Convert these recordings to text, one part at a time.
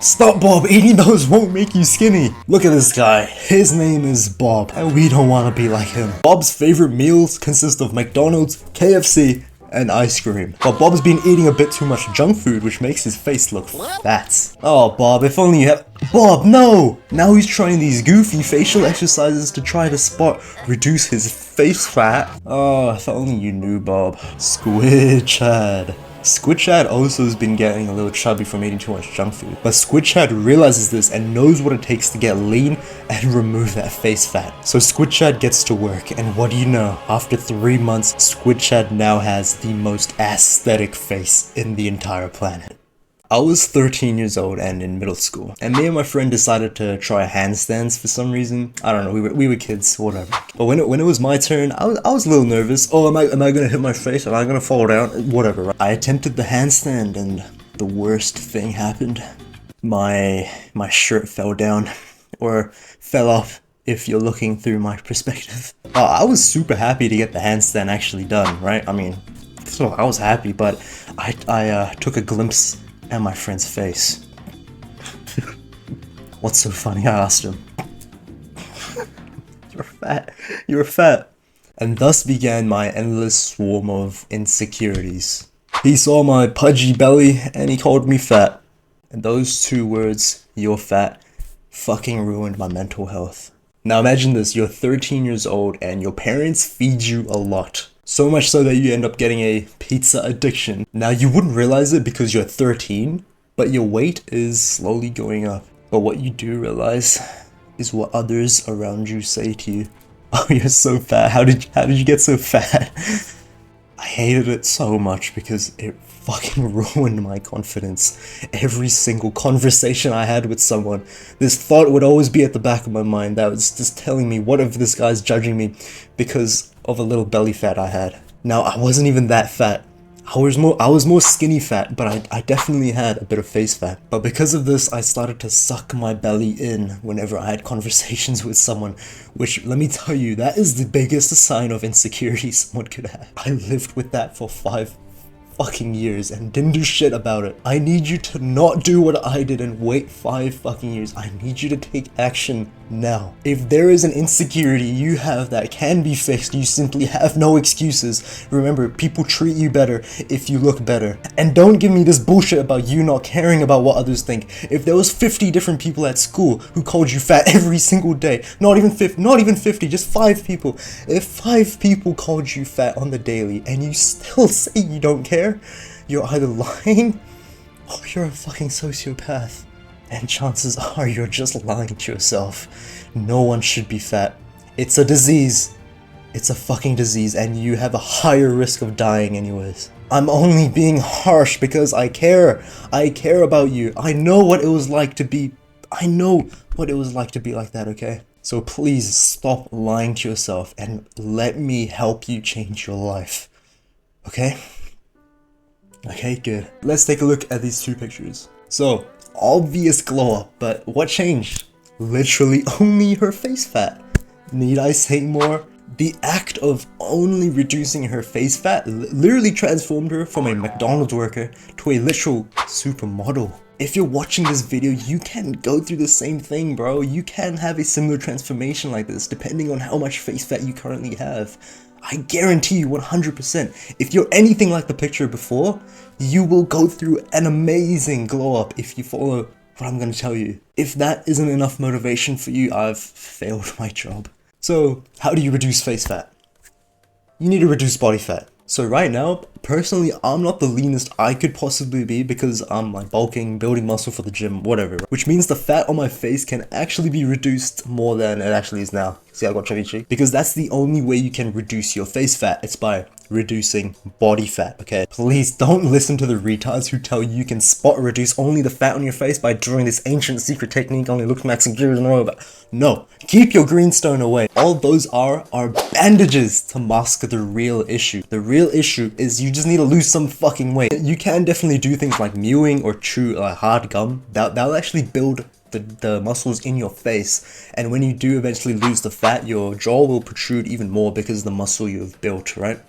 Stop, Bob, eating those won't make you skinny. Look at this guy, his name is Bob, and we don't want to be like him. Bob's favorite meals consist of McDonald's, KFC, and ice cream. But Bob's been eating a bit too much junk food, which makes his face look fat. Oh, Bob, if only you had— Bob, no! Now he's trying these goofy facial exercises to try to reduce his face fat. Oh, if only you knew, Bob. Squid Chad. Squid Chad also has been getting a little chubby from eating too much junk food. But Squid Chad realizes this and knows what it takes to get lean and remove that face fat. So Squid Chad gets to work, and what do you know? After 3 months, Squid Chad now has the most aesthetic face in the entire planet. I was 13 years old and in middle school, and me and my friend decided to try handstands for some reason. I don't know, we were kids, whatever. But when it was my turn, I was a little nervous. Oh, am I gonna hit my face? Am I gonna fall down? Whatever, right? I attempted the handstand, and the worst thing happened. My shirt fell down, or fell off if you're looking through my perspective. I was super happy to get the handstand actually done, right? I mean, so I was happy, but I took a glimpse at my friend's face. What's so funny? I asked him. You're fat. You're fat. And thus began my endless swarm of insecurities. He saw my pudgy belly and he called me fat. And those two words, "you're fat," fucking ruined my mental health. Now imagine this, you're 13 years old and your parents feed you a lot. So much so that you end up getting a pizza addiction. Now you wouldn't realize it because you're 13, but your weight is slowly going up. But what you do realize is what others around you say to you. Oh, you're so fat. How did you get so fat? I hated it so much because it fucking ruined my confidence. Every single conversation I had with someone, this thought would always be at the back of my mind that was just telling me, what if this guy's judging me because of a little belly fat I had. Now, I wasn't even that fat. I was more skinny fat, but I definitely had a bit of face fat. But because of this, I started to suck my belly in whenever I had conversations with someone, which, let me tell you, that is the biggest sign of insecurity someone could have. I lived with that for 5 fucking years and didn't do shit about it. I need you to not do what I did and wait 5 fucking years. I need you to take action now. If there is an insecurity you have that can be fixed, you simply have no excuses. Remember, people treat you better if you look better. And don't give me this bullshit about you not caring about what others think. If there was 50 different people at school who called you fat every single day, not even 50, just 5 people. If 5 people called you fat on the daily and you still say you don't care, you're either lying or you're a fucking sociopath. And chances are you're just lying to yourself. No one should be fat. It's a disease. It's a fucking disease, and you have a higher risk of dying anyways. I'm only being harsh because I care. I care about you. I know what it was like to be like that, okay? So please stop lying to yourself and let me help you change your life. Okay? Okay, good. Let's take a look at these 2 pictures. So, obvious glow up, but what changed? Literally only her face fat. Need I say more? The act of only reducing her face fat literally transformed her from a McDonald's worker to a literal supermodel. If you're watching this video, you can go through the same thing, bro. You can have a similar transformation like this, depending on how much face fat you currently have. I guarantee you 100%, if you're anything like the picture before, you will go through an amazing glow up if you follow what I'm going to tell you. If that isn't enough motivation for you, I've failed my job. So, how do you reduce face fat? You need to reduce body fat. So right now, personally, I'm not the leanest I could possibly be because I'm like bulking, building muscle for the gym, whatever. Which means the fat on my face can actually be reduced more than it actually is now. See, I got chubby cheek? Because that's the only way you can reduce your face fat. It's by reducing body fat, okay? Please don't listen to the retards who tell you can spot reduce only the fat on your face by doing this ancient secret technique only looks max and gears and all that. No, keep your greenstone away. All those are bandages to mask the real issue. The real issue is you just need to lose some fucking weight. You can definitely do things like mewing or chew hard gum. That'll actually build the muscles in your face, and when you do eventually lose the fat, your jaw will protrude even more because of the muscle you've built, right?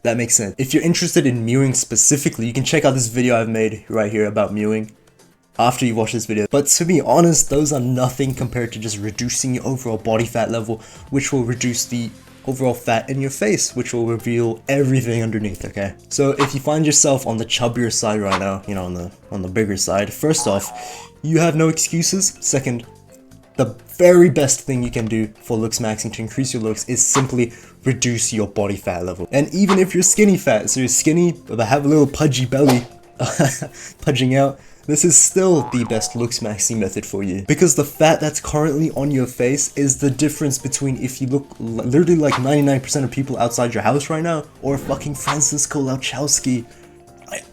That makes sense. If you're interested in mewing specifically, you can check out this video I've made right here about mewing. after you watch this video. But to be honest, those are nothing compared to just reducing your overall body fat level, which will reduce the overall fat in your face, which will reveal everything underneath, okay? So if you find yourself on the chubbier side right now, you know, on the bigger side, first off, you have no excuses. Second, the very best thing you can do for looks maxing to increase your looks is simply reduce your body fat level. And even if you're skinny fat, so you're skinny but have a little pudgy belly pudging out, this is still the best looks maxing method for you, because the fat that's currently on your face is the difference between if you look literally like 99% of people outside your house right now, or fucking Francisco Lachowski.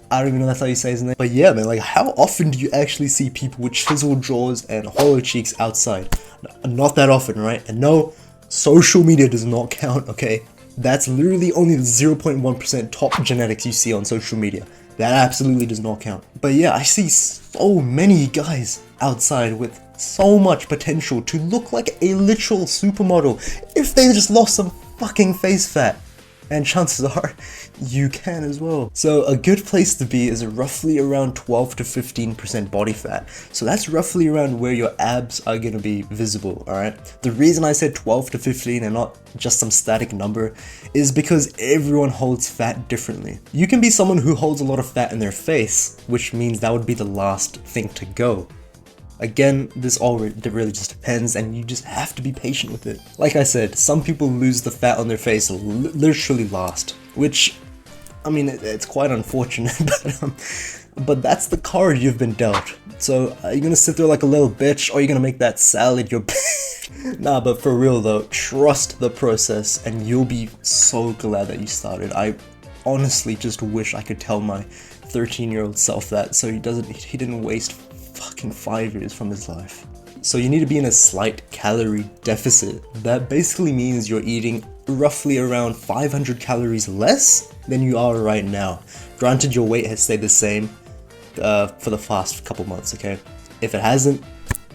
I don't even know that's how you say his name. But yeah, man, like, how often do you actually see people with chiseled jaws and hollow cheeks outside? Not that often, right? And no, social media does not count, okay? That's literally only the 0.1% top genetics you see on social media. That absolutely does not count. But yeah, I see so many guys outside with so much potential to look like a literal supermodel if they just lost some fucking face fat. And chances are, you can as well. So a good place to be is roughly around 12 to 15% body fat. So that's roughly around where your abs are gonna be visible, alright? The reason I said 12 to 15 and not just some static number is because everyone holds fat differently. You can be someone who holds a lot of fat in their face, which means that would be the last thing to go. Again, this all really just depends, and you just have to be patient with it. Like I said, some people lose the fat on their face literally last, which, I mean, it's quite unfortunate, but that's the card you've been dealt. So, are you gonna sit there like a little bitch, or are you gonna make that salad your Nah, but for real though, trust the process, and you'll be so glad that you started. I honestly just wish I could tell my 13-year-old self that, so he didn't waste fucking 5 years from his life. So you need to be in a slight calorie deficit. That basically means you're eating roughly around 500 calories less than you are right now. Granted, your weight has stayed the same for the past couple months, okay? If it hasn't,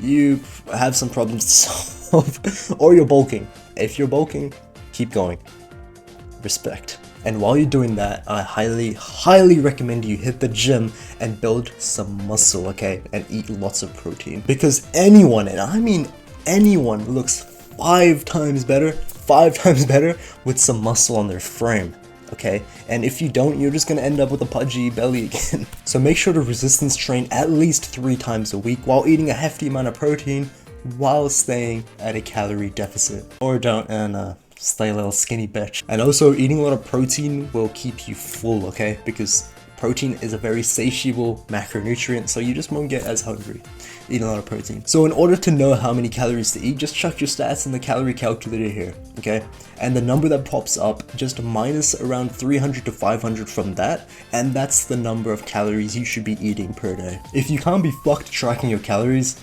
you have some problems to solve, or you're bulking. If you're bulking, keep going. Respect. And while you're doing that, I highly recommend you hit the gym and build some muscle, okay? And eat lots of protein. Because anyone, and I mean anyone, looks 5 times better with some muscle on their frame, okay? And if you don't, you're just gonna end up with a pudgy belly again. So make sure to resistance train at least 3 times a week while eating a hefty amount of protein while staying at a calorie deficit. Or don't, and stay a little skinny bitch. And also, eating a lot of protein will keep you full, okay? Because protein is a very satiable macronutrient, so you just won't get as hungry eating a lot of protein. So in order to know how many calories to eat, just check your stats in the calorie calculator here, okay? And the number that pops up, just minus around 300 to 500 from that, and that's the number of calories you should be eating per day. If you can't be fucked tracking your calories,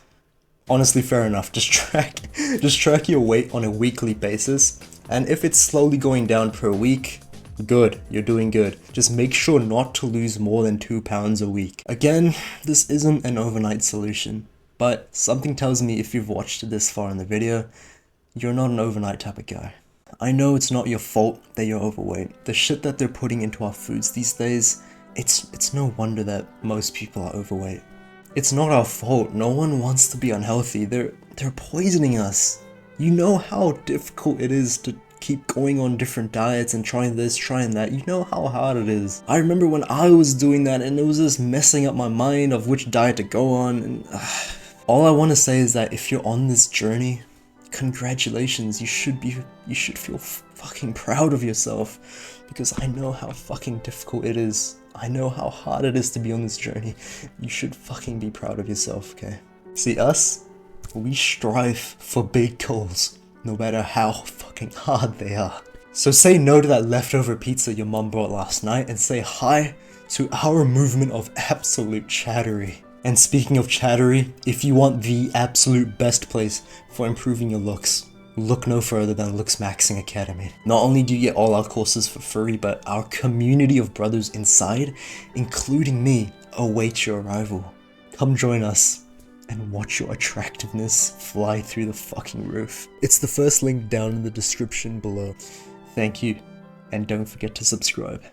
honestly, fair enough. Just track your weight on a weekly basis. And if it's slowly going down per week, good, you're doing good. Just make sure not to lose more than 2 pounds a week. Again, this isn't an overnight solution, but something tells me if you've watched this far in the video, you're not an overnight type of guy. I know it's not your fault that you're overweight. The shit that they're putting into our foods these days, it's no wonder that most people are overweight. It's not our fault. No one wants to be unhealthy. They're poisoning us. You know how difficult it is to keep going on different diets and trying this, trying that. You know how hard it is. I remember when I was doing that and it was just messing up my mind of which diet to go on. And all I want to say is that if you're on this journey, congratulations. You should feel fucking proud of yourself, because I know how fucking difficult it is. I know how hard it is to be on this journey. You should fucking be proud of yourself, okay? See, us, we strive for big goals, no matter how fucking hard they are. So say no to that leftover pizza your mom brought last night, and say hi to our movement of absolute chattery. And speaking of chattery, if you want the absolute best place for improving your looks, look no further than Looks Maxing Academy. Not only do you get all our courses for free, but our community of brothers inside, including me, await your arrival. Come join us and watch your attractiveness fly through the fucking roof. It's the first link down in the description below. Thank you, and don't forget to subscribe.